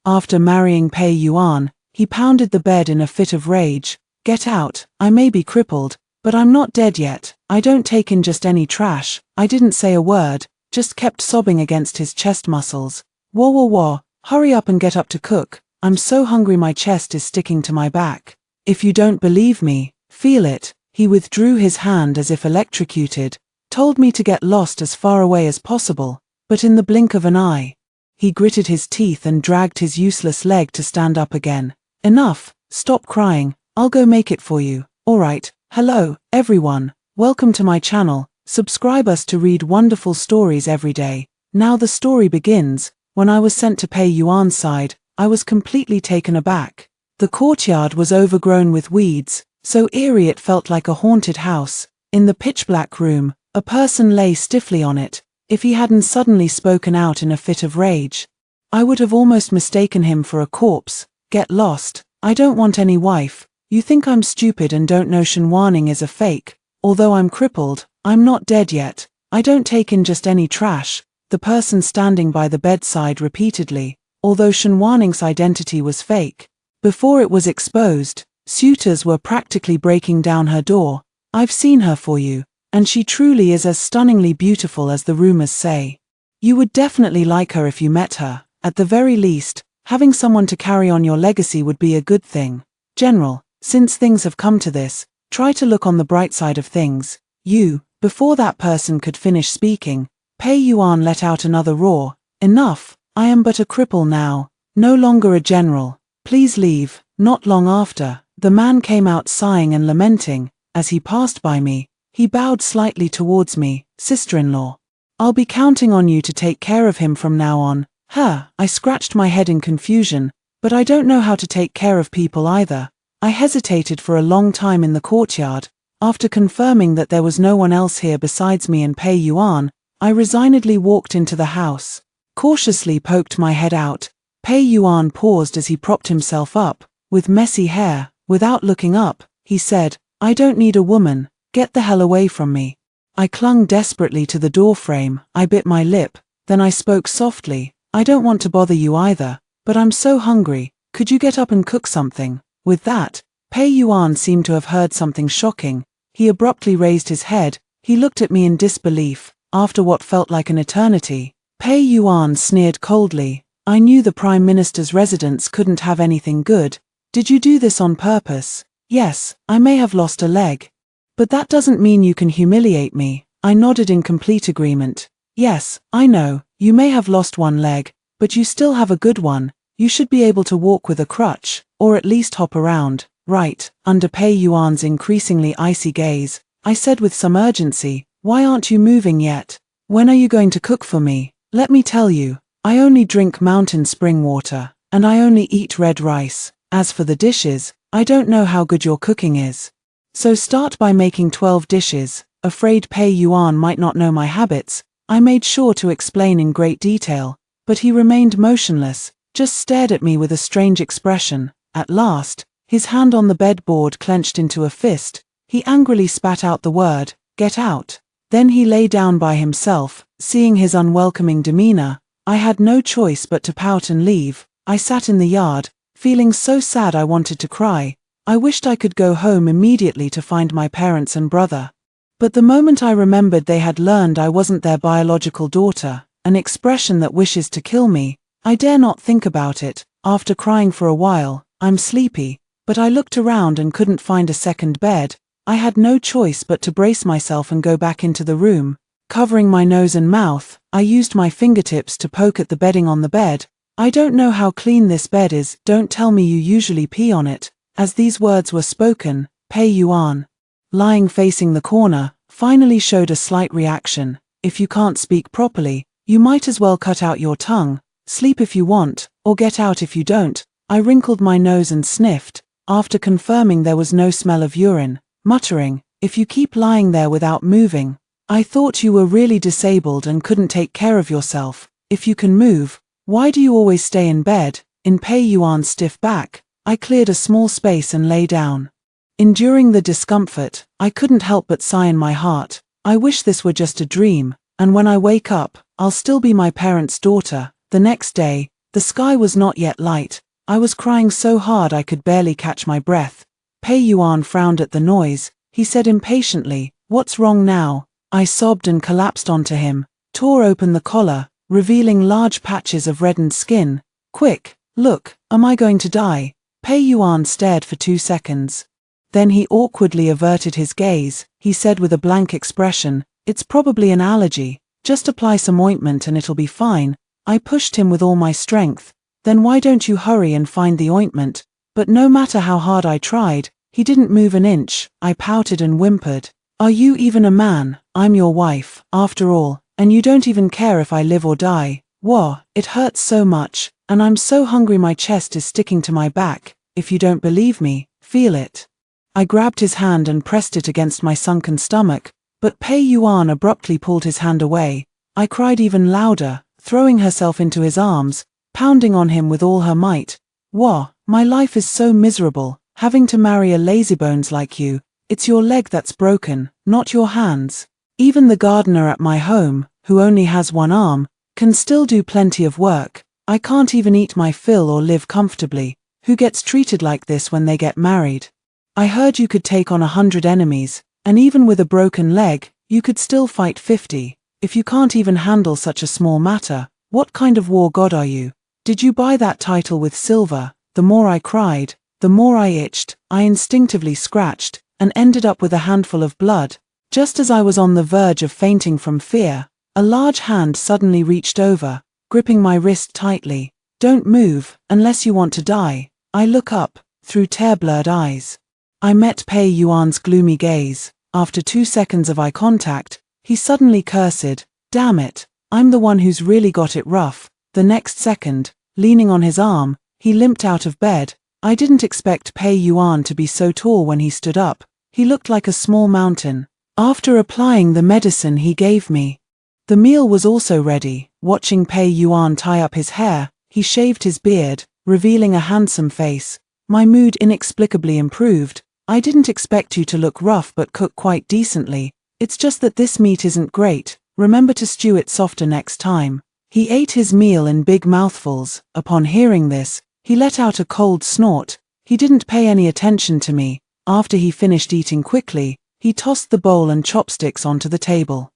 After marrying Pei Yuan, he pounded the bed in a fit of rage. "Get out, I may be crippled, but I'm not dead yet. I don't take in just any trash." I didn't say a word, just kept sobbing against his chest muscles. "Whoa whoa whoa, hurry up and get up to cook. I'm so hungry my chest is sticking to my back. If you don't believe me, feel it." He withdrew his hand as if electrocuted, told me to get lost as far away as possible, but in the blink of an eye, he gritted his teeth and dragged his useless leg to stand up again. "Enough, stop crying, I'll go make it for you." "Alright, hello, everyone, welcome to my channel, subscribe us to read wonderful stories every day." Now the story begins. When I was sent to Pei Yuan's side, I was completely taken aback. The courtyard was overgrown with weeds, so eerie it felt like a haunted house. In the pitch-black room, a person lay stiffly on it. If he hadn't suddenly spoken out in a fit of rage, I would have almost mistaken him for a corpse. "Get lost, I don't want any wife. You think I'm stupid and don't know Shenwaning is a fake. Although I'm crippled, I'm not dead yet. I don't take in just any trash," the person standing by the bedside repeatedly, although Shenwaning's identity was fake. Before it was exposed, suitors were practically breaking down her door. "I've seen her for you, and she truly is as stunningly beautiful as the rumors say. You would definitely like her if you met her. At the very least, having someone to carry on your legacy would be a good thing. General, since things have come to this, try to look on the bright side of things. You." Before that person could finish speaking, Pei Yuan let out another roar. "Enough, I am but a cripple now, no longer a general. Please leave." Not long after, the man came out sighing and lamenting. As he passed by me, he bowed slightly towards me. "Sister-in-law, I'll be counting on you to take care of him from now on." I scratched my head in confusion, but I don't know how to take care of people either. I hesitated for a long time in the courtyard. After confirming that there was no one else here besides me and Pei Yuan, I resignedly walked into the house. Cautiously poked my head out. Pei Yuan paused as he propped himself up, with messy hair. Without looking up, he said, "I don't need a woman, get the hell away from me." I clung desperately to the doorframe. I bit my lip, then I spoke softly. "I don't want to bother you either, but I'm so hungry, could you get up and cook something?" With that, Pei Yuan seemed to have heard something shocking. He abruptly raised his head. He looked at me in disbelief. After what felt like an eternity, Pei Yuan sneered coldly. "I knew the Prime Minister's residence couldn't have anything good. Did you do this on purpose?" "Yes, I may have lost a leg. But that doesn't mean you can humiliate me." I nodded in complete agreement. "Yes, I know, you may have lost one leg, but you still have a good one. You should be able to walk with a crutch, or at least hop around, right?" Under Pei Yuan's increasingly icy gaze, I said with some urgency, "Why aren't you moving yet? When are you going to cook for me? Let me tell you, I only drink mountain spring water, and I only eat red rice. As for the dishes, I don't know how good your cooking is. So start by making 12 dishes." Afraid Pei Yuan might not know my habits, I made sure to explain in great detail, but he remained motionless, just stared at me with a strange expression. At last, his hand on the bedboard clenched into a fist. He angrily spat out the word, "Get out." Then he lay down by himself. Seeing his unwelcoming demeanor, I had no choice but to pout and leave. I sat in the yard, feeling so sad I wanted to cry. I wished I could go home immediately to find my parents and brother. But the moment I remembered they had learned I wasn't their biological daughter, an expression that wishes to kill me, I dare not think about it. After crying for a while, "I'm sleepy," but I looked around and couldn't find a second bed. I had no choice but to brace myself and go back into the room. Covering my nose and mouth, I used my fingertips to poke at the bedding on the bed. "I don't know how clean this bed is, don't tell me you usually pee on it." As these words were spoken, Pei Yuan, lying facing the corner, finally showed a slight reaction. "If you can't speak properly, you might as well cut out your tongue. Sleep if you want, or get out if you don't." I wrinkled my nose and sniffed, after confirming there was no smell of urine, muttering, "If you keep lying there without moving, I thought you were really disabled and couldn't take care of yourself. If you can move, why do you always stay in bed?" In Pei Yuan's stiff back, I cleared a small space and lay down. Enduring the discomfort, I couldn't help but sigh in my heart. I wish this were just a dream, and when I wake up, I'll still be my parents' daughter. The next day, The sky was not yet light. I was crying so hard I could barely catch my breath. Pei Yuan frowned at the noise. He said impatiently, "What's wrong now?" I sobbed and collapsed onto him, tore open the collar, revealing large patches of reddened skin. "Quick, look, am I going to die?" Pei Yuan stared for 2 seconds. Then he awkwardly averted his gaze. He said with a blank expression, "It's probably an allergy. Just apply some ointment and it'll be fine." I pushed him with all my strength. "Then why don't you hurry and find the ointment?" But no matter how hard I tried, he didn't move an inch. I pouted and whimpered. "Are you even a man? I'm your wife, after all, and you don't even care if I live or die." "Whoa, it hurts so much, and I'm so hungry my chest is sticking to my back. If you don't believe me, feel it." I grabbed his hand and pressed it against my sunken stomach, but Pei Yuan abruptly pulled his hand away. I cried even louder, throwing herself into his arms, pounding on him with all her might. "Whoa, my life is so miserable, having to marry a lazybones like you. It's your leg that's broken, not your hands. Even the gardener at my home, who only has one arm, can still do plenty of work. I can't even eat my fill or live comfortably. Who gets treated like this when they get married? I heard you could take on 100 enemies, and even with a broken leg, you could still fight 50. If you can't even handle such a small matter, what kind of war god are you? Did you buy that title with silver?" The more I cried, the more I itched. I instinctively scratched, and ended up with a handful of blood. Just as I was on the verge of fainting from fear, a large hand suddenly reached over, gripping my wrist tightly. "Don't move, unless you want to die." I look up, through tear-blurred eyes. I met Pei Yuan's gloomy gaze. After 2 seconds of eye contact, he suddenly cursed, "Damn it, I'm the one who's really got it rough." The next second, leaning on his arm, he limped out of bed. I didn't expect Pei Yuan to be so tall when he stood up. He looked like a small mountain. After applying the medicine he gave me, the meal was also ready. Watching Pei Yuan tie up his hair, he shaved his beard, revealing a handsome face. My mood inexplicably improved. "I didn't expect you to look rough but cook quite decently. It's just that this meat isn't great. Remember to stew it softer next time." He ate his meal in big mouthfuls. Upon hearing this, he let out a cold snort. He didn't pay any attention to me. After he finished eating quickly, he tossed the bowl and chopsticks onto the table.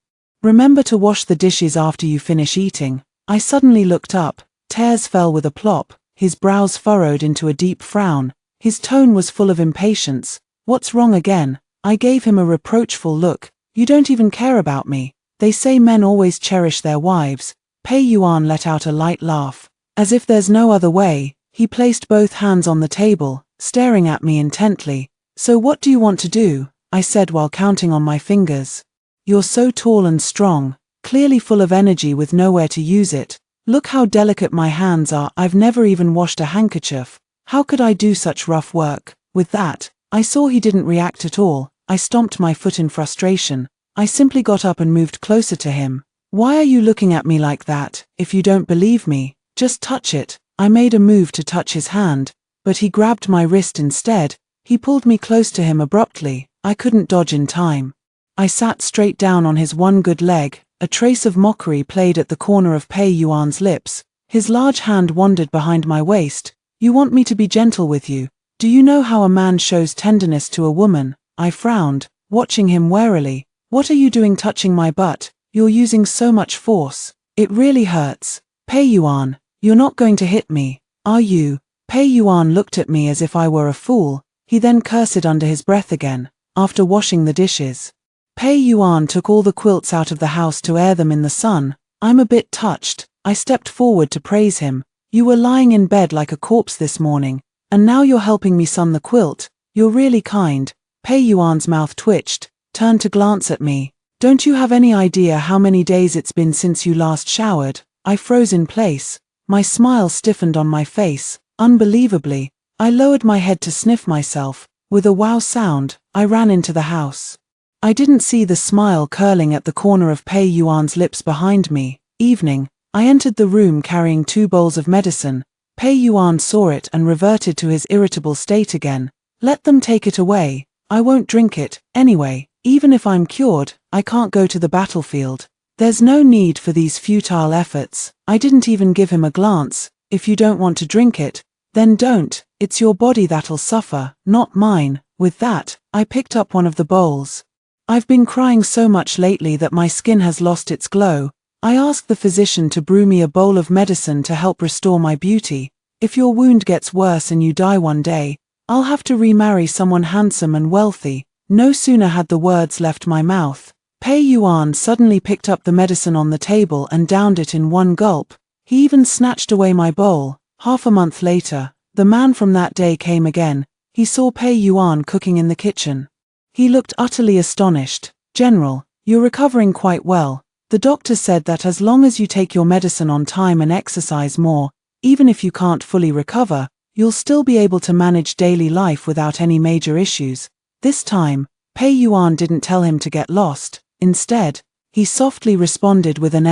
"Remember to wash the dishes after you finish eating." I suddenly looked up. Tears fell with a plop. His brows furrowed into a deep frown. His tone was full of impatience. "What's wrong again?" I gave him a reproachful look. "You don't even care about me. They say men always cherish their wives." Pei Yuan let out a light laugh. As if there's no other way, he placed both hands on the table, staring at me intently. "So what do you want to do?" I said while counting on my fingers. "You're so tall and strong, clearly full of energy with nowhere to use it. Look how delicate my hands are. I've never even washed a handkerchief. How could I do such rough work?" With that, I saw he didn't react at all. I stomped my foot in frustration. I simply got up and moved closer to him. "Why are you looking at me like that? If you don't believe me, just touch it." I made a move to touch his hand, but he grabbed my wrist instead. He pulled me close to him abruptly. I couldn't dodge in time. I sat straight down on his one good leg. A trace of mockery played at the corner of Pei Yuan's lips. His large hand wandered behind my waist. "You want me to be gentle with you? Do you know how a man shows tenderness to a woman?" I frowned, watching him warily. "What are you doing touching my butt? You're using so much force. It really hurts." "Pei Yuan, you're not going to hit me, are you?" Pei Yuan looked at me as if I were a fool. He then cursed under his breath again. After washing the dishes, Pei Yuan took all the quilts out of the house to air them in the sun. I'm a bit touched. I stepped forward to praise him. "You were lying in bed like a corpse this morning, and now you're helping me sun the quilt. You're really kind." Pei Yuan's mouth twitched, turned to glance at me. "Don't you have any idea how many days it's been since you last showered?" I froze in place. My smile stiffened on my face. Unbelievably, I lowered my head to sniff myself. With a wow sound, I ran into the house. I didn't see the smile curling at the corner of Pei Yuan's lips behind me. Evening, I entered the room carrying 2 bowls of medicine. Pei Yuan saw it and reverted to his irritable state again. "Let them take it away. I won't drink it, anyway. Even if I'm cured, I can't go to the battlefield. There's no need for these futile efforts." I didn't even give him a glance. if you don't want to drink it, then don't, it's your body that'll suffer, not mine. With that, I picked up one of the bowls. I've been crying so much lately that my skin has lost its glow. I asked the physician to brew me a bowl of medicine to help restore my beauty. If your wound gets worse and you die one day, I'll have to remarry someone handsome and wealthy. No sooner had the words left my mouth, Pei Yuan suddenly picked up the medicine on the table and downed it in one gulp. He even snatched away my bowl. Half a month later, the man from that day came again. He saw Pei Yuan cooking in the kitchen. He looked utterly astonished. "General, you're recovering quite well. The doctor said that as long as you take your medicine on time and exercise more, even if you can't fully recover, you'll still be able to manage daily life without any major issues." This time, Pei Yuan didn't tell him to get lost. Instead, he softly responded with an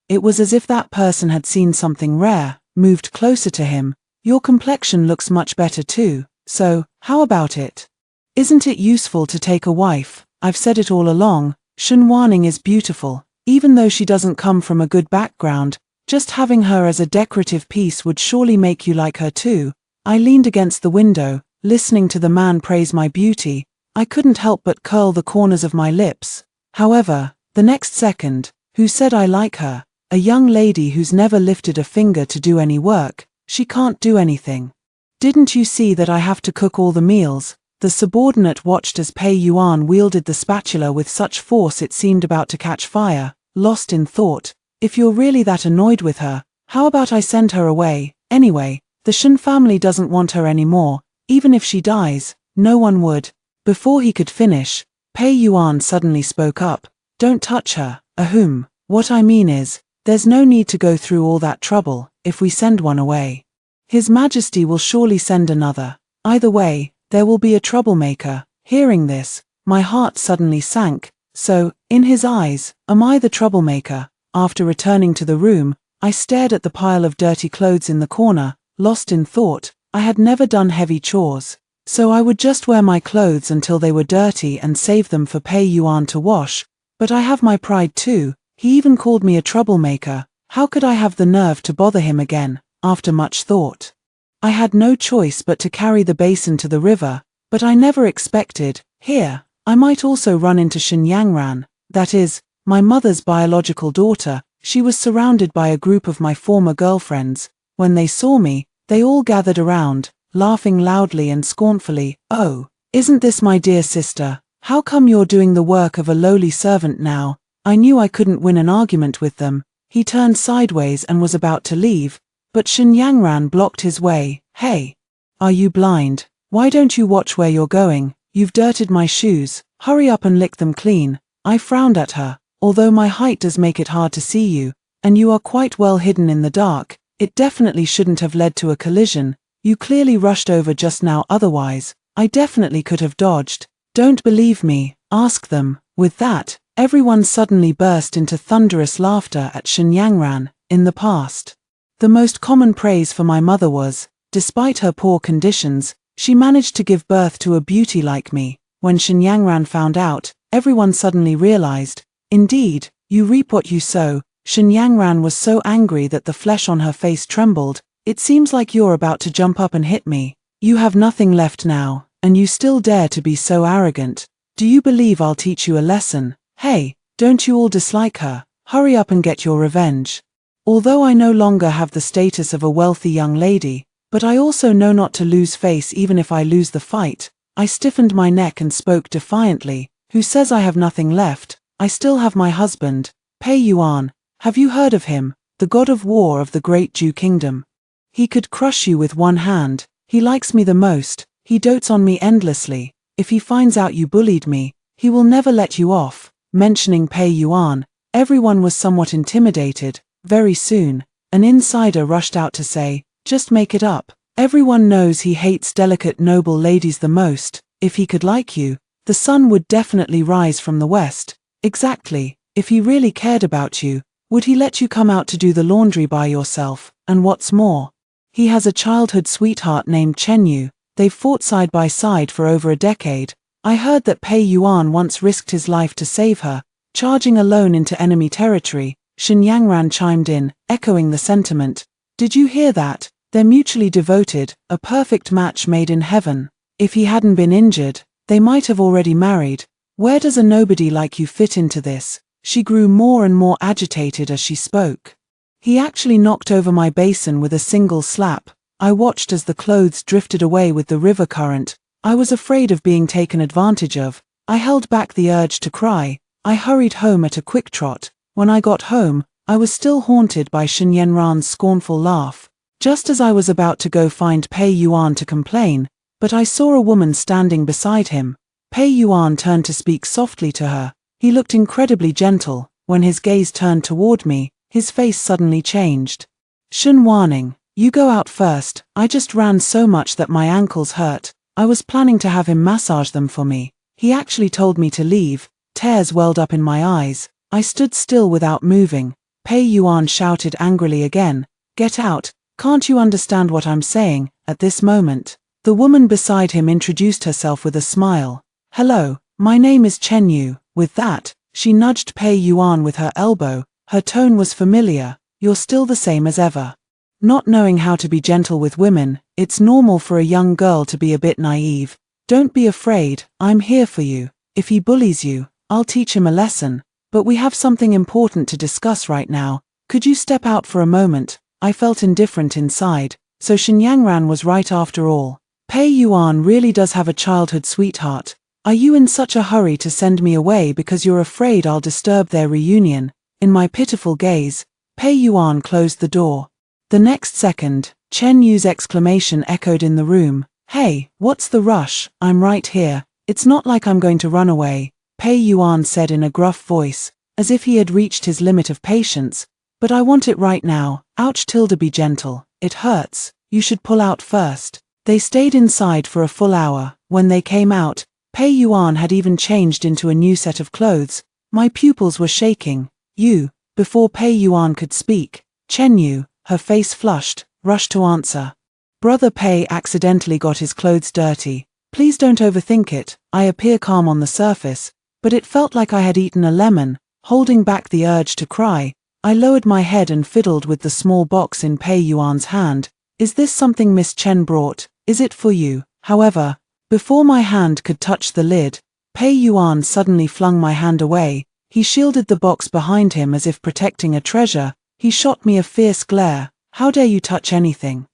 It was as if that person had seen something rare, moved closer to him. "Your complexion looks much better too, so, how about it? Isn't it useful to take a wife? I've said it all along, Shen Wanning is beautiful. Even though she doesn't come from a good background, just having her as a decorative piece would surely make you like her too." I leaned against the window, listening to the man praise my beauty. I couldn't help but curl the corners of my lips. However, the next second, who said I like her? A young lady who's never lifted a finger to do any work. She can't do anything. "Didn't you see that I have to cook all the meals?" The subordinate watched as Pei Yuan wielded the spatula with such force it seemed about to catch fire, lost in thought. "If you're really that annoyed with her, how about I send her away? Anyway, the Shen family doesn't want her anymore. Even if she dies, no one would." Before he could finish, Pei Yuan suddenly spoke up. "Don't touch her." "Ahem. What I mean is, there's no need to go through all that trouble. If we send one away, His Majesty will surely send another. Either way, there will be a troublemaker." Hearing this, my heart suddenly sank. So, in his eyes, am I the troublemaker? After returning to the room, I stared at the pile of dirty clothes in the corner, lost in thought. I had never done heavy chores, so I would just wear my clothes until they were dirty and save them for Pei Yuan to wash. But I have my pride too. He even called me a troublemaker. How could I have the nerve to bother him again? After much thought, I had no choice but to carry the basin to the river, but I never expected, here, I might also run into Shen Yangran, that is, my mother's biological daughter. She was surrounded by a group of my former girlfriends. When they saw me, they all gathered around, laughing loudly and scornfully. "Oh, isn't this my dear sister? How come you're doing the work of a lowly servant now?" I knew I couldn't win an argument with them. He turned sideways and was about to leave, but Shen Yangran blocked his way. "Hey, are you blind? Why don't you watch where you're going? You've dirted my shoes. Hurry up and lick them clean." I frowned at her. "Although my height does make it hard to see you, and you are quite well hidden in the dark, it definitely shouldn't have led to a collision. You clearly rushed over just now, otherwise, I definitely could have dodged. Don't believe me? Ask them." With that, everyone suddenly burst into thunderous laughter at Shen Yangran. In the past, the most common praise for my mother was, despite her poor conditions, she managed to give birth to a beauty like me. When Shen Yangran found out, everyone suddenly realized, indeed, you reap what you sow. Shen Yangran was so angry that the flesh on her face trembled. "It seems like you're about to jump up and hit me. You have nothing left now, and you still dare to be so arrogant. Do you believe I'll teach you a lesson? Hey, don't you all dislike her? Hurry up and get your revenge." Although I no longer have the status of a wealthy young lady, but I also know not to lose face even if I lose the fight, I stiffened my neck and spoke defiantly. "Who says I have nothing left? I still have my husband, Pei Yuan. Have you heard of him? The god of war of the great Jew kingdom. He could crush you with one hand. He likes me the most. He dotes on me endlessly. If he finds out you bullied me, he will never let you off." Mentioning Pei Yuan, everyone was somewhat intimidated. Very soon, an insider rushed out to say, "Just make it up. Everyone knows he hates delicate noble ladies the most. If he could like you, the sun would definitely rise from the west." Exactly. If he really cared about you, would he let you come out to do the laundry by yourself? And what's more, he has a childhood sweetheart named Chenyu. They've fought side by side for over a decade. I heard that Pei Yuan once risked his life to save her, charging alone into enemy territory. Shen Yangran chimed in, echoing the sentiment. Did you hear that? They're mutually devoted, a perfect match made in heaven. If he hadn't been injured, they might have already married. Where does a nobody like you fit into this? She grew more and more agitated as she spoke. He actually knocked over my basin with a single slap. I watched as the clothes drifted away with the river current. I was afraid of being taken advantage of. I held back the urge to cry. I hurried home at a quick trot. When I got home, I was still haunted by Shen Yanran's scornful laugh. Just as I was about to go find Pei Yuan to complain, but I saw a woman standing beside him. Pei Yuan turned to speak softly to her. He looked incredibly gentle. When his gaze turned toward me, his face suddenly changed. Shen Wanning, you go out first. I just ran so much that my ankles hurt. I was planning to have him massage them for me. He actually told me to leave. Tears welled up in my eyes. I stood still without moving. Pei Yuan shouted angrily again. Get out. Can't you understand what I'm saying? At this moment, the woman beside him introduced herself with a smile. Hello, my name is Chen Yu. With that, she nudged Pei Yuan with her elbow. Her tone was familiar. You're still the same as ever. Not knowing how to be gentle with women, it's normal for a young girl to be a bit naive. Don't be afraid, I'm here for you. If he bullies you, I'll teach him a lesson. But we have something important to discuss right now. Could you step out for a moment? I felt indifferent inside. So Shen Yangran was right after all. Pei Yuan really does have a childhood sweetheart. Are you in such a hurry to send me away because you're afraid I'll disturb their reunion? In my pitiful gaze, Pei Yuan closed the door. The next second, Chen Yu's exclamation echoed in the room. Hey, what's the rush? I'm right here. It's not like I'm going to run away, Pei Yuan said in a gruff voice, as if he had reached his limit of patience. But I want it right now. Ouch, tilde, be gentle. It hurts. You should pull out first. They stayed inside for a full hour. When they came out, Pei Yuan had even changed into a new set of clothes. My pupils were shaking. You, before Pei Yuan could speak, Chen Yu, her face flushed, rushed to answer. Brother Pei accidentally got his clothes dirty. Please don't overthink it. I appear calm on the surface, but it felt like I had eaten a lemon. Holding back the urge to cry, I lowered my head and fiddled with the small box in Pei Yuan's hand. Is this something Miss Chen brought? Is it for you? However, before my hand could touch the lid, Pei Yuan suddenly flung my hand away. He shielded the box behind him as if protecting a treasure. He shot me a fierce glare. How dare you touch anything?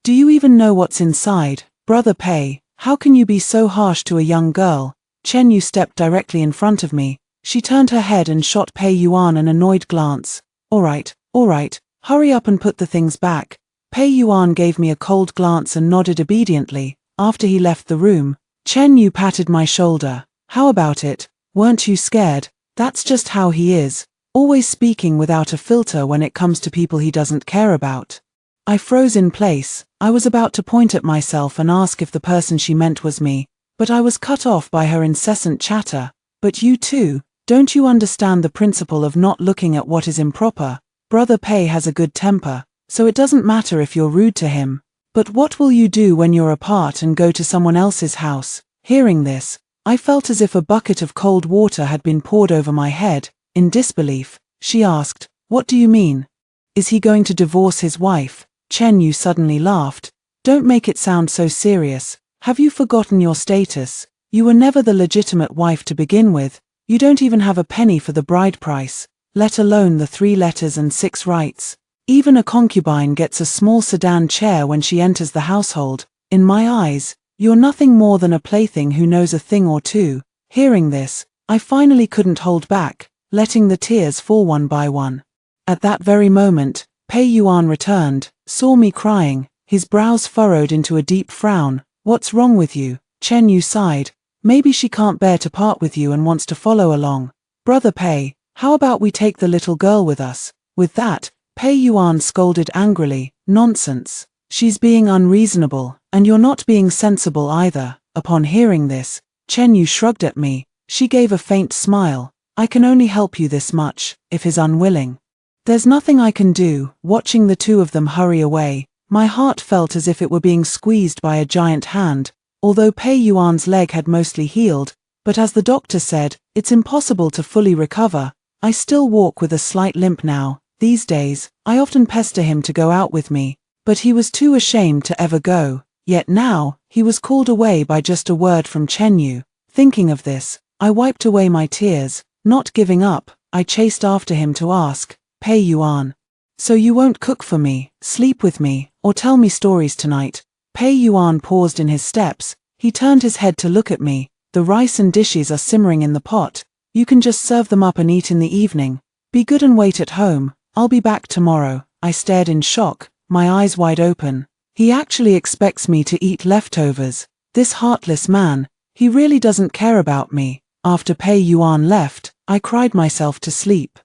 Do you even know what's inside? Brother Pei, how can you be so harsh to a young girl? Chen Yu stepped directly in front of me. She turned her head and shot Pei Yuan an annoyed glance. All right, hurry up and put the things back. Pei Yuan gave me a cold glance and nodded obediently. After he left the room, Chen Yu patted my shoulder. How about it? Weren't you scared? That's just how he is. Always speaking without a filter when it comes to people he doesn't care about. I froze in place. I was about to point at myself and ask if the person she meant was me, but I was cut off by her incessant chatter. But you too, don't you understand the principle of not looking at what is improper? Brother Pei has a good temper, so it doesn't matter if you're rude to him. But what will you do when you're apart and go to someone else's house? Hearing this, I felt as if a bucket of cold water had been poured over my head. In disbelief, she asked, what do you mean? Is he going to divorce his wife? Chen Yu suddenly laughed. Don't make it sound so serious. Have you forgotten your status? You were never the legitimate wife to begin with. You don't even have a penny for the bride price, let alone the 3 letters and 6 rights. Even a concubine gets a small sedan chair when she enters the household. In my eyes, you're nothing more than a plaything who knows a thing or two. Hearing this, I finally couldn't hold back, letting the tears fall one by one. At that very moment, Pei Yuan returned, saw me crying, his brows furrowed into a deep frown. What's wrong with you? Chen Yu sighed. Maybe she can't bear to part with you and wants to follow along. Brother Pei, how about we take the little girl with us? With that, Pei Yuan scolded angrily. Nonsense. She's being unreasonable, and you're not being sensible either. Upon hearing this, Chen Yu shrugged at me. She gave a faint smile. I can only help you this much, if he's unwilling. There's nothing I can do. Watching the two of them hurry away, my heart felt as if it were being squeezed by a giant hand. Although Pei Yuan's leg had mostly healed, but as the doctor said, it's impossible to fully recover. I still walk with a slight limp now. These days, I often pester him to go out with me, but he was too ashamed to ever go. Yet now, he was called away by just a word from Chenyu. Thinking of this, I wiped away my tears. Not giving up, I chased after him to ask, Pei Yuan. So you won't cook for me, sleep with me, or tell me stories tonight? Pei Yuan paused in his steps. He turned his head to look at me. The rice and dishes are simmering in the pot. You can just serve them up and eat in the evening. Be good and wait at home. I'll be back tomorrow. I stared in shock, my eyes wide open. He actually expects me to eat leftovers. This heartless man, he really doesn't care about me. After Pei Yuan left, I cried myself to sleep.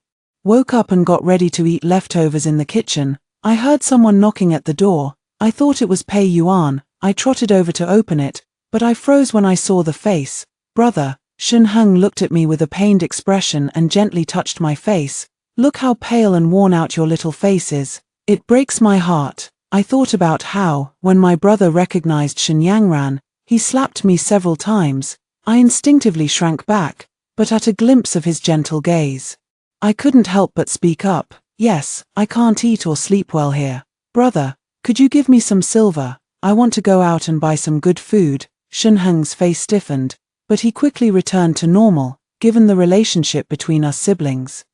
Woke up and got ready to eat leftovers in the kitchen. I heard someone knocking at the door. I thought it was Pei Yuan. I trotted over to open it, but I froze when I saw the face. Brother, Shen Heng looked at me with a pained expression and gently touched my face. Look how pale and worn out your little face is. It breaks my heart. I thought about how, when my brother recognized Shen Yangran, he slapped me several times. I instinctively shrank back, but at a glimpse of his gentle gaze, I couldn't help but speak up. Yes, I can't eat or sleep well here. Brother, could you give me some silver? I want to go out and buy some good food. Shen Heng's face stiffened, but he quickly returned to normal, given the relationship between us siblings.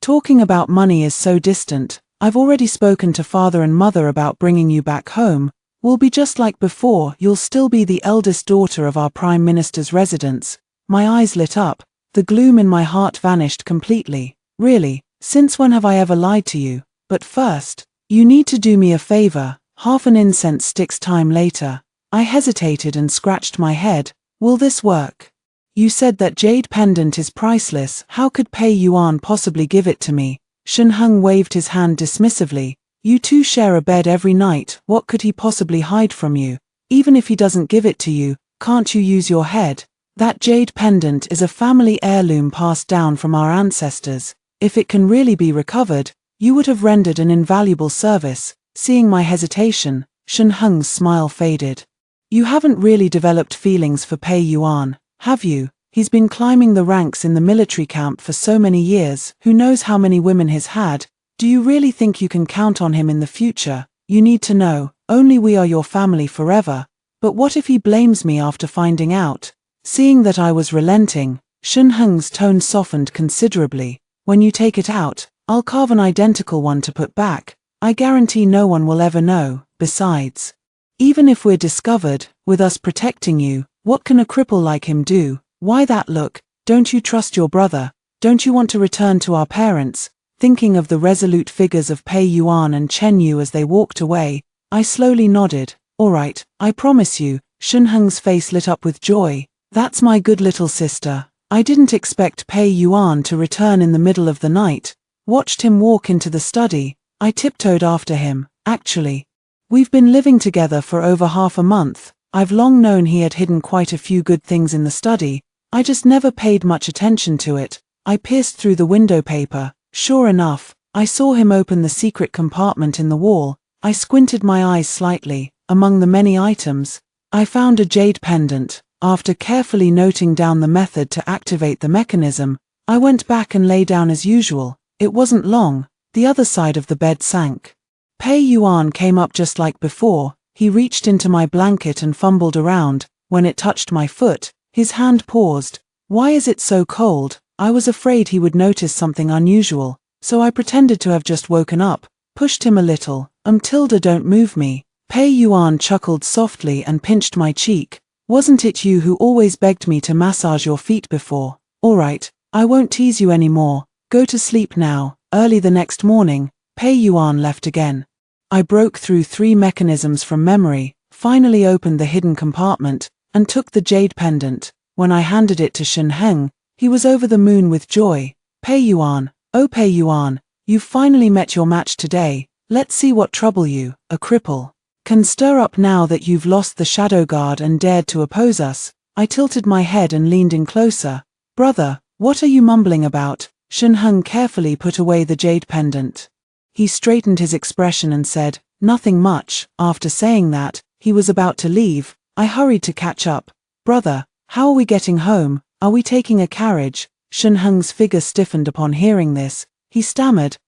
Talking about money is so distant. I've already spoken to father and mother about bringing you back home. We'll be just like before. You'll still be the eldest daughter of our prime minister's residence. My eyes lit up. The gloom in my heart vanished completely. Really, since when have I ever lied to you? But first, you need to do me a favor. Half an incense sticks time later. I hesitated and scratched my head. Will this work? You said that jade pendant is priceless. How could Pei Yuan possibly give it to me? Shen Heng waved his hand dismissively. You two share a bed every night. What could he possibly hide from you? Even if he doesn't give it to you, can't you use your head? That jade pendant is a family heirloom passed down from our ancestors. If it can really be recovered, you would have rendered an invaluable service. Seeing my hesitation, Shen Heng's smile faded. You haven't really developed feelings for Pei Yuan, have you? He's been climbing the ranks in the military camp for so many years. Who knows how many women he's had? Do you really think you can count on him in the future? You need to know, only we are your family forever. But what if he blames me after finding out? Seeing that I was relenting, Shen Heng's tone softened considerably. When you take it out, I'll carve an identical one to put back. I guarantee no one will ever know. Besides, even if we're discovered, with us protecting you, what can a cripple like him do? Why that look? Don't you trust your brother? Don't you want to return to our parents? Thinking of the resolute figures of Pei Yuan and Chen Yu as they walked away, I slowly nodded. All right, I promise you. Shen Heng's face lit up with joy. That's my good little sister. I didn't expect Pei Yuan to return in the middle of the night. Watched him walk into the study. I tiptoed after him. Actually, we've been living together for over half a month. I've long known he had hidden quite a few good things in the study. I just never paid much attention to it. I pierced through the window paper. Sure enough, I saw him open the secret compartment in the wall. I squinted my eyes slightly. Among the many items, I found a jade pendant. After carefully noting down the method to activate the mechanism, I went back and lay down as usual. It wasn't long. The other side of the bed sank. Pei Yuan came up just like before. He reached into my blanket and fumbled around. When it touched my foot, his hand paused. Why is it so cold? I was afraid he would notice something unusual, so I pretended to have just woken up, pushed him a little. Tilda, don't move me. Pei Yuan chuckled softly and pinched my cheek. Wasn't it you who always begged me to massage your feet before? All right, I won't tease you anymore. Go to sleep now. Early the next morning, Pei Yuan left again. I broke through 3 mechanisms from memory, finally opened the hidden compartment, and took the jade pendant. When I handed it to Shen Heng, he was over the moon with joy. Pei Yuan, oh Pei Yuan, you've finally met your match today. Let's see what trouble you, a cripple, can stir up now that you've lost the shadow guard and dared to oppose us. I tilted my head and leaned in closer. Brother, what are you mumbling about? Shen Heng carefully put away the jade pendant. He straightened his expression and said, nothing much. After saying that, he was about to leave. I hurried to catch up. Brother, how are we getting home? Are we taking a carriage? Shen Heng's figure stiffened upon hearing this. He stammered,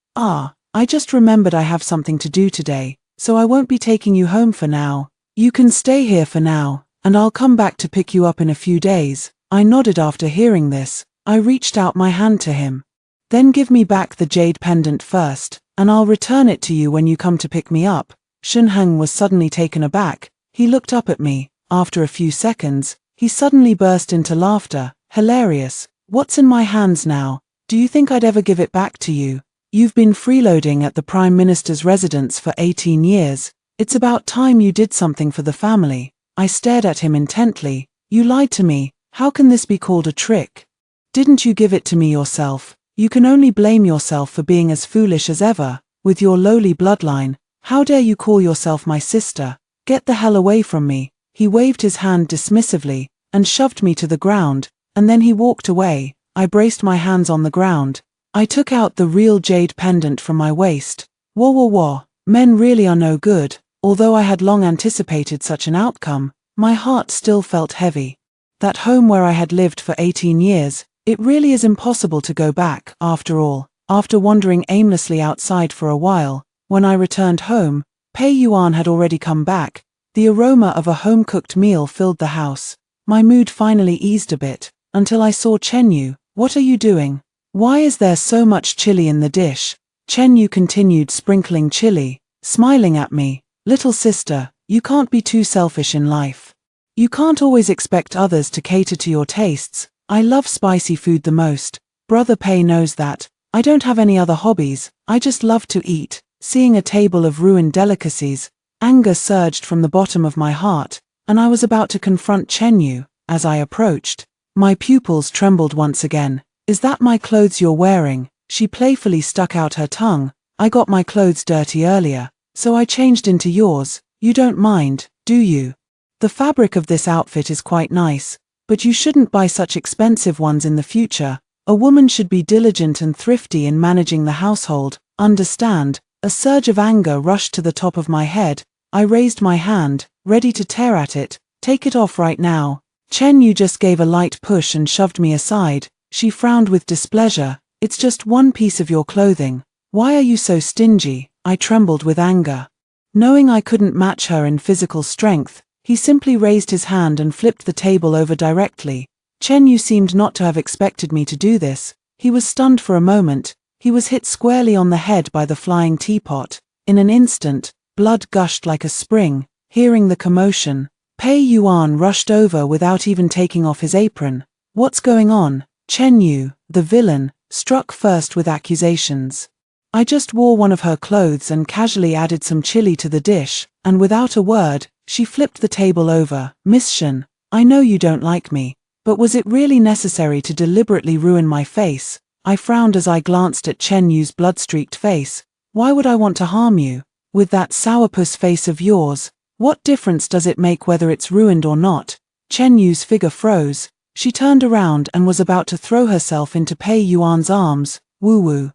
I just remembered I have something to do today, so I won't be taking you home for now. You can stay here for now, and I'll come back to pick you up in a few days. I nodded after hearing this. I reached out my hand to him. Then give me back the jade pendant first, and I'll return it to you when you come to pick me up. Shunheng was suddenly taken aback. He looked up at me. After a few seconds, he suddenly burst into laughter. Hilarious. What's in my hands now? Do you think I'd ever give it back to you? You've been freeloading at the Prime Minister's residence for 18 years. It's about time you did something for the family. I stared at him intently. You lied to me. How can this be called a trick? Didn't you give it to me yourself? You can only blame yourself for being as foolish as ever. With your lowly bloodline, how dare you call yourself my sister? Get the hell away from me. He waved his hand dismissively and shoved me to the ground, and then he walked away. I braced my hands on the ground. I took out the real jade pendant from my waist. Whoa. Men really are no good. Although I had long anticipated such an outcome, my heart still felt heavy. That home where I had lived for 18 years, it really is impossible to go back, after all. After wandering aimlessly outside for a while, when I returned home, Pei Yuan had already come back. The aroma of a home-cooked meal filled the house. My mood finally eased a bit, until I saw Chen Yu. What are you doing? Why is there so much chili in the dish? Chen Yu continued sprinkling chili, smiling at me. Little sister, you can't be too selfish in life. You can't always expect others to cater to your tastes. I love spicy food the most. Brother Pei knows that. I don't have any other hobbies, I just love to eat. Seeing a table of ruined delicacies, anger surged from the bottom of my heart, and I was about to confront Chen Yu. As I approached, my pupils trembled once again. Is that my clothes you're wearing? She playfully stuck out her tongue. I got my clothes dirty earlier, so I changed into yours. You don't mind, do you? The fabric of this outfit is quite nice, but you shouldn't buy such expensive ones in the future. A woman should be diligent and thrifty in managing the household, understand? A surge of anger rushed to the top of my head. I raised my hand, ready to tear at it. Take it off right now. Chen Yu just gave a light push and shoved me aside. She frowned with displeasure. It's just one piece of your clothing. Why are you so stingy? I trembled with anger. Knowing I couldn't match her in physical strength, he simply raised his hand and flipped the table over directly. Chen Yu seemed not to have expected me to do this. He was stunned for a moment. He was hit squarely on the head by the flying teapot. In an instant, blood gushed like a spring. Hearing the commotion, Pei Yuan rushed over without even taking off his apron. What's going on? Chen Yu, the villain, struck first with accusations. I just wore one of her clothes and casually added some chili to the dish, and without a word, she flipped the table over. Miss Shen, I know you don't like me, but was it really necessary to deliberately ruin my face? I frowned as I glanced at Chen Yu's blood-streaked face. Why would I want to harm you? With that sourpuss face of yours, what difference does it make whether it's ruined or not? Chen Yu's figure froze. She turned around and was about to throw herself into Pei Yuan's arms. Woo-woo.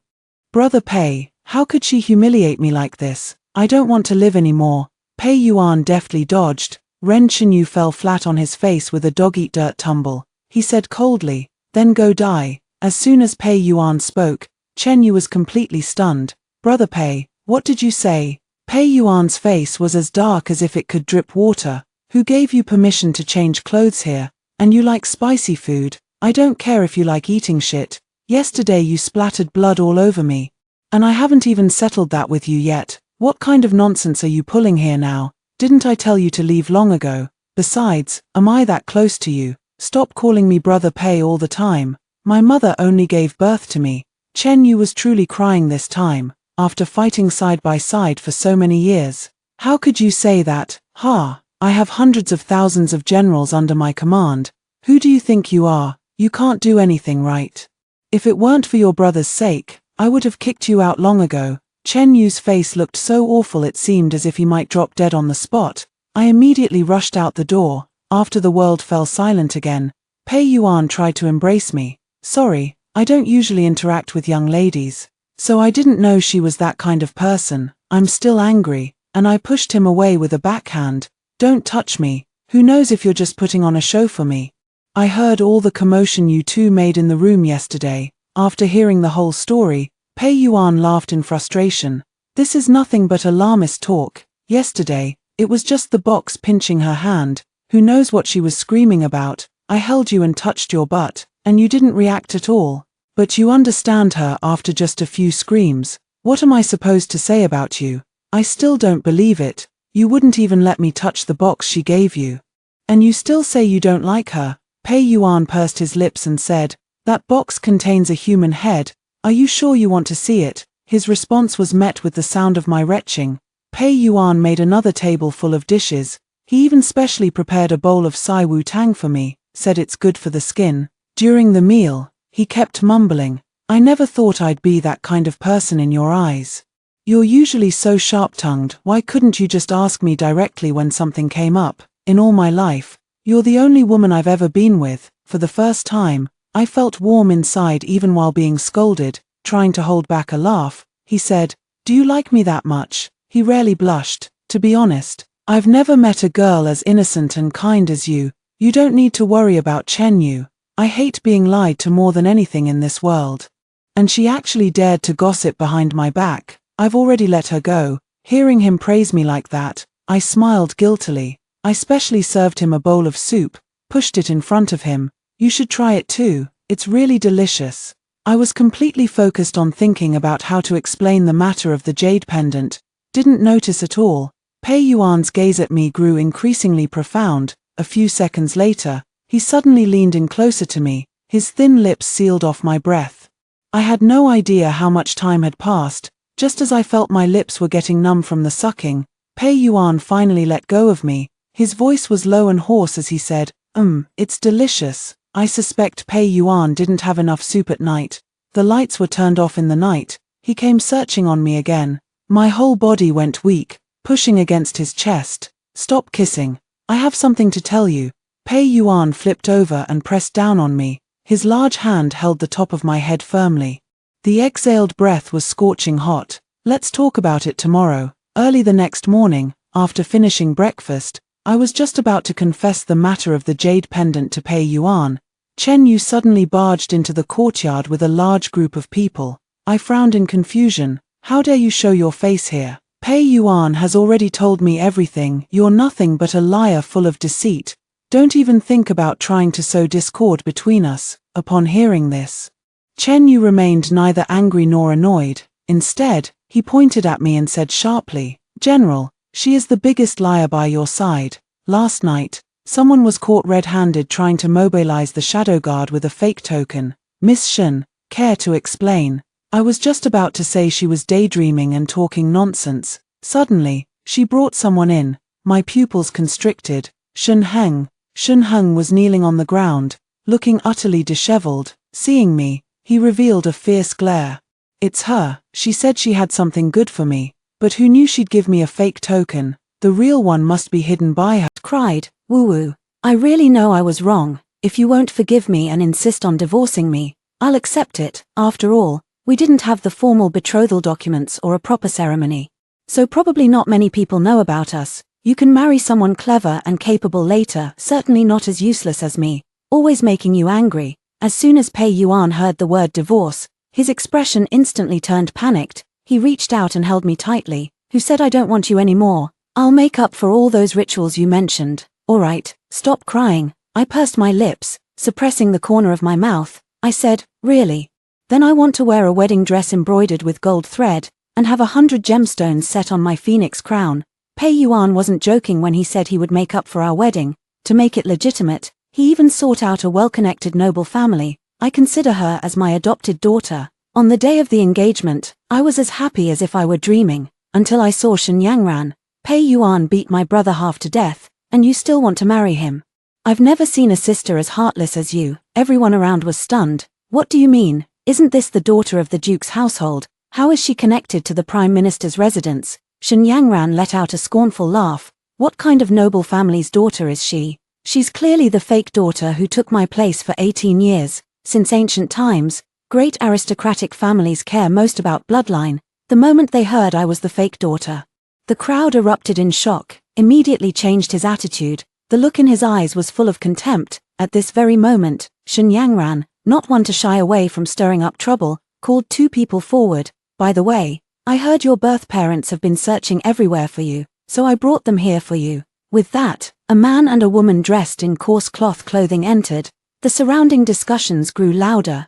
Brother Pei, how could she humiliate me like this? I don't want to live anymore. Pei Yuan deftly dodged. Ren Chenyu fell flat on his face with a dog-eat-dirt tumble. He said coldly, then go die. As soon as Pei Yuan spoke, Chen Yu was completely stunned. Brother Pei, what did you say? Pei Yuan's face was as dark as if it could drip water. Who gave you permission to change clothes here? And you like spicy food? I don't care if you like eating shit. Yesterday you splattered blood all over me. And I haven't even settled that with you yet. What kind of nonsense are you pulling here now? Didn't I tell you to leave long ago? Besides, am I that close to you? Stop calling me Brother Pei all the time. My mother only gave birth to me. Chen Yu was truly crying this time, after fighting side by side for so many years. How could you say that? Ha! I have hundreds of thousands of generals under my command. Who do you think you are? You can't do anything right. If it weren't for your brother's sake, I would have kicked you out long ago. Chen Yu's face looked so awful it seemed as if he might drop dead on the spot. I immediately rushed out the door. After the world fell silent again, Pei Yuan tried to embrace me. Sorry, I don't usually interact with young ladies, so I didn't know she was that kind of person. I'm still angry, and I pushed him away with a backhand. Don't touch me. Who knows if you're just putting on a show for me? I heard all the commotion you two made in the room yesterday. After hearing the whole story, Pei Yuan laughed in frustration. This is nothing but alarmist talk. Yesterday, it was just the box pinching her hand. Who knows what she was screaming about? I held you and touched your butt, and you didn't react at all. But you understand her after just a few screams. What am I supposed to say about you? I still don't believe it. You wouldn't even let me touch the box she gave you. And you still say you don't like her? Pei Yuan pursed his lips and said, that box contains a human head. Are you sure you want to see it? His response was met with the sound of my retching. Pei Yuan made another table full of dishes. He even specially prepared a bowl of Sai Wu Tang for me, said it's good for the skin. During the meal, he kept mumbling, I never thought I'd be that kind of person in your eyes. You're usually so sharp-tongued, why couldn't you just ask me directly when something came up? In all my life, you're the only woman I've ever been with. For the first time, I felt warm inside even while being scolded. Trying to hold back a laugh, he said, do you like me that much? He rarely blushed. To be honest, I've never met a girl as innocent and kind as you. You don't need to worry about Chen Yu. I hate being lied to more than anything in this world. And she actually dared to gossip behind my back. I've already let her go. Hearing him praise me like that, I smiled guiltily. I specially served him a bowl of soup, pushed it in front of him. You should try it too. It's really delicious. I was completely focused on thinking about how to explain the matter of the jade pendant. Didn't notice at all. Pei Yuan's gaze at me grew increasingly profound. A few seconds later, he suddenly leaned in closer to me. His thin lips sealed off my breath. I had no idea how much time had passed. Just as I felt my lips were getting numb from the sucking, Pei Yuan finally let go of me. His voice was low and hoarse as he said, it's delicious. I suspect Pei Yuan didn't have enough soup at night. The lights were turned off in the night. He came searching on me again. My whole body went weak, pushing against his chest. Stop kissing. I have something to tell you. Pei Yuan flipped over and pressed down on me. His large hand held the top of my head firmly. The exhaled breath was scorching hot. Let's talk about it tomorrow. Early the next morning, after finishing breakfast, I was just about to confess the matter of the jade pendant to Pei Yuan. Chen Yu suddenly barged into the courtyard with a large group of people. I frowned in confusion. How dare you show your face here? Pei Yuan has already told me everything. You're nothing but a liar full of deceit. Don't even think about trying to sow discord between us. Upon hearing this, Chen Yu remained neither angry nor annoyed. Instead, he pointed at me and said sharply, General, she is the biggest liar by your side. Last night, someone was caught red-handed trying to mobilize the shadow guard with a fake token. Miss Shen, care to explain? I was just about to say she was daydreaming and talking nonsense. Suddenly, she brought someone in. My pupils constricted. Shun Heng was kneeling on the ground, looking utterly disheveled. Seeing me, he revealed a fierce glare. It's her. She said she had something good for me, but who knew she'd give me a fake token? The real one must be hidden by her. Cried, Woo-woo. I really know I was wrong. If you won't forgive me and insist on divorcing me, I'll accept it. After all, we didn't have the formal betrothal documents or a proper ceremony. So probably not many people know about us. You can marry someone clever and capable later, certainly not as useless as me, always making you angry. As soon as Pei Yuan heard the word divorce, his expression instantly turned panicked. He reached out and held me tightly. Who said I don't want you anymore? I'll make up for all those rituals you mentioned. All right, stop crying. I pursed my lips, suppressing the corner of my mouth. I said, really? Then I want to wear a wedding dress embroidered with gold thread, and have 100 gemstones set on my phoenix crown. Pei Yuan wasn't joking when he said he would make up for our wedding. To make it legitimate, he even sought out a well-connected noble family. I consider her as my adopted daughter. On the day of the engagement, I was as happy as if I were dreaming, until I saw Shen Yangran. Pei Yuan beat my brother half to death, and you still want to marry him? I've never seen a sister as heartless as you. Everyone around was stunned. What do you mean? Isn't this the daughter of the Duke's household? How is she connected to the Prime Minister's residence? Shen Yangran let out a scornful laugh. What kind of noble family's daughter is she? She's clearly the fake daughter who took my place for 18 years. Since ancient times, great aristocratic families care most about bloodline. The moment they heard I was the fake daughter, the crowd erupted in shock. Immediately changed his attitude. The look in his eyes was full of contempt. At this very moment, Shen Yangran, not one to shy away from stirring up trouble, called 2 people forward. By the way, I heard your birth parents have been searching everywhere for you, so I brought them here for you. With that, a man and a woman dressed in coarse cloth clothing entered. The surrounding discussions grew louder.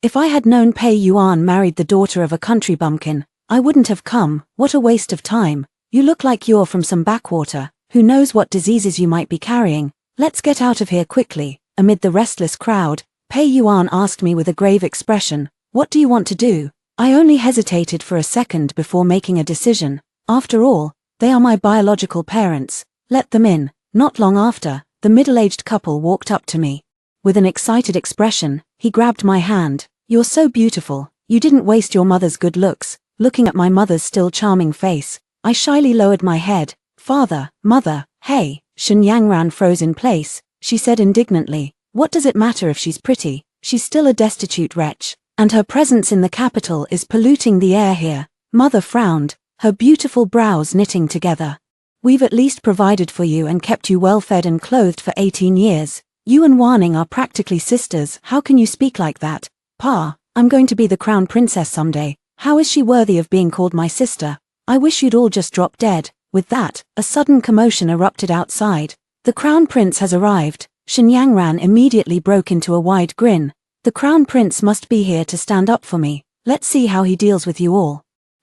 If I had known Pei Yuan married the daughter of a country bumpkin, I wouldn't have come. What a waste of time. You look like you're from some backwater. Who knows what diseases you might be carrying? Let's get out of here quickly. Amid the restless crowd, Pei Yuan asked me with a grave expression, "What do you want to do?" I only hesitated for a second before making a decision. After all, they are my biological parents. Let them in. Not long after, the middle-aged couple walked up to me. With an excited expression, he grabbed my hand. "You're so beautiful. You didn't waste your mother's good looks." Looking at my mother's still charming face, I shyly lowered my head. "Father, mother, hey." Shen Yangran froze in place. She said indignantly, "What does it matter if she's pretty? She's still a destitute wretch, and her presence in the capital is polluting the air here." Mother frowned, her beautiful brows knitting together. "We've at least provided for you and kept you well fed and clothed for 18 years. You and Wanning are practically sisters. How can you speak like that? Pa, I'm going to be the crown princess someday. How is she worthy of being called my sister? I wish you'd all just drop dead." With that, a sudden commotion erupted outside. "The crown prince has arrived." Shen Yangran immediately broke into a wide grin. "The crown prince must be here to stand up for me. Let's see how he deals with you all."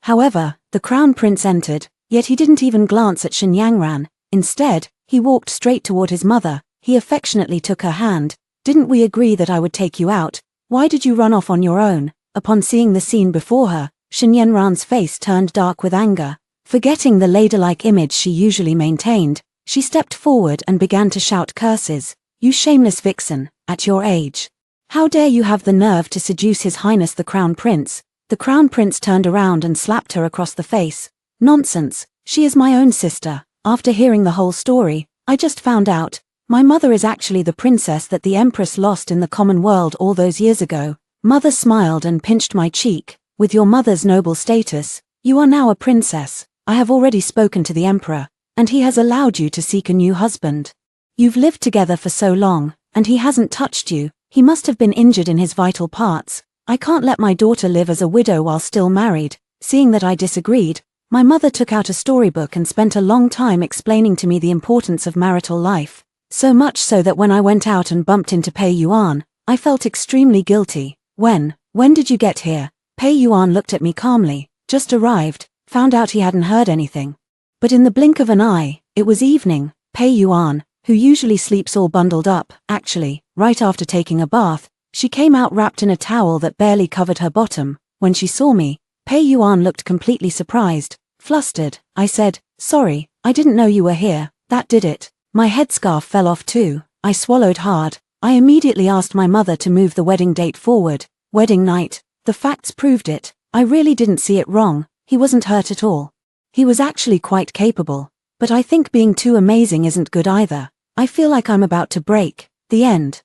However, the crown prince entered, yet he didn't even glance at Shen Yangran. Instead, he walked straight toward his mother. He affectionately took her hand. "Didn't we agree that I would take you out? Why did you run off on your own?" Upon seeing the scene before her, Shen Yangran's face turned dark with anger. Forgetting the ladylike image she usually maintained, she stepped forward and began to shout curses. "You shameless vixen, at your age. How dare you have the nerve to seduce His Highness the Crown Prince?" The Crown Prince turned around and slapped her across the face. "Nonsense, she is my own sister. After hearing the whole story, I just found out. My mother is actually the princess that the Empress lost in the common world all those years ago." Mother smiled and pinched my cheek. "With your mother's noble status, you are now a princess. I have already spoken to the Emperor, and he has allowed you to seek a new husband. You've lived together for so long, and he hasn't touched you. He must have been injured in his vital parts. I can't let my daughter live as a widow while still married." Seeing that I disagreed, my mother took out a storybook and spent a long time explaining to me the importance of marital life. So much so that when I went out and bumped into Pei Yuan, I felt extremely guilty. When did you get here?" Pei Yuan looked at me calmly. "Just arrived. Found out he hadn't heard anything." But in the blink of an eye, it was evening. Pei Yuan, who usually sleeps all bundled up, actually, right after taking a bath, she came out wrapped in a towel that barely covered her bottom. When she saw me, Pei Yuan looked completely surprised. Flustered, I said, "Sorry, I didn't know you were here." That did it. My headscarf fell off too. I swallowed hard. I immediately asked my mother to move the wedding date forward. Wedding night. The facts proved it. I really didn't see it wrong. He wasn't hurt at all. He was actually quite capable. But I think being too amazing isn't good either. I feel like I'm about to break. The end.